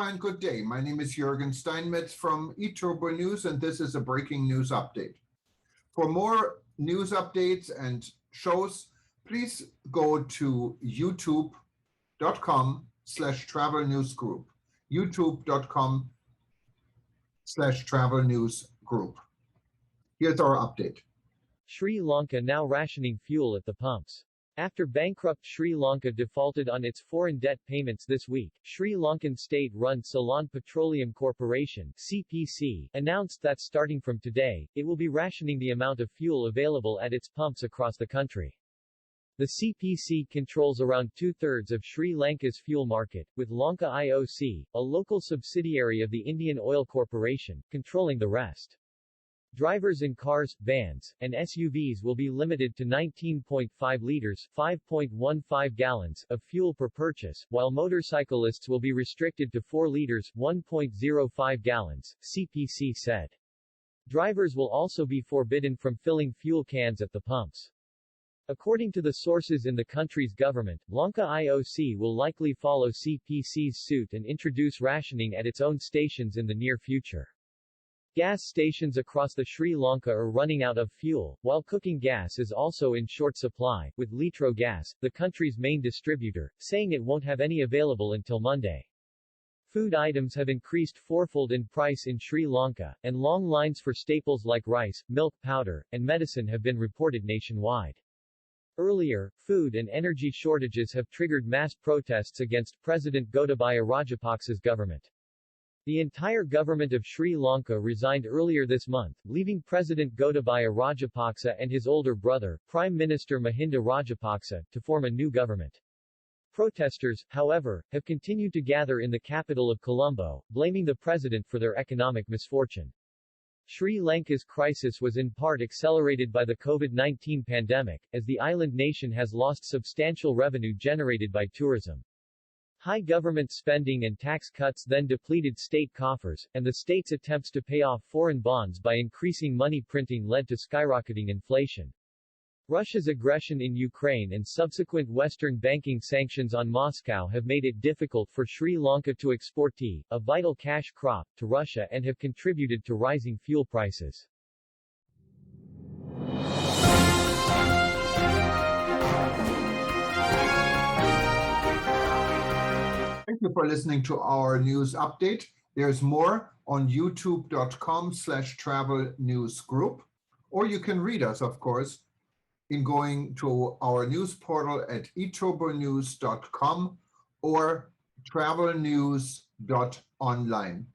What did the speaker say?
Aloha and good day. My name is Jürgen Steinmetz from eTurboNews, and this is a breaking news update. For more news updates and shows, please go to youtube.com/travel news group. youtube.com/travel news group. Here's our update. Sri Lanka now rationing fuel at the pumps. After bankrupt Sri Lanka defaulted on its foreign debt payments this week, Sri Lankan state-run Ceylon Petroleum Corporation (CPC) announced that starting from today, it will be rationing the amount of fuel available at its pumps across the country. The CPC controls around two-thirds of Sri Lanka's fuel market, with Lanka IOC, a local subsidiary of the Indian Oil Corporation, controlling the rest. Drivers in cars, vans, and SUVs will be limited to 19.5 liters (5.15 gallons) of fuel per purchase, while motorcyclists will be restricted to 4 liters (1.05 gallons), CPC said. Drivers will also be forbidden from filling fuel cans at the pumps. According to the sources in the country's government, Lanka IOC will likely follow CPC's suit and introduce rationing at its own stations in the near future. Gas stations across the Sri Lanka are running out of fuel, while cooking gas is also in short supply, with Litro Gas, the country's main distributor, saying it won't have any available until Monday. Food items have increased fourfold in price in Sri Lanka, and long lines for staples like rice, milk powder, and medicine have been reported nationwide. Earlier, food and energy shortages have triggered mass protests against President Gotabaya Rajapaksa's government. The entire government of Sri Lanka resigned earlier this month, leaving President Gotabaya Rajapaksa and his older brother, Prime Minister Mahinda Rajapaksa, to form a new government. Protesters, however, have continued to gather in the capital of Colombo, blaming the president for their economic misfortune. Sri Lanka's crisis was in part accelerated by the COVID-19 pandemic, as the island nation has lost substantial revenue generated by tourism. High government spending and tax cuts then depleted state coffers, and the state's attempts to pay off foreign bonds by increasing money printing led to skyrocketing inflation. Russia's aggression in Ukraine and subsequent Western banking sanctions on Moscow have made it difficult for Sri Lanka to export tea, a vital cash crop, to Russia and have contributed to rising fuel prices. Thank you for listening to our news update. There's more on youtube.com/travel news group, or you can read us, of course, in going to our news portal at eTurboNews.com or travelnews.online.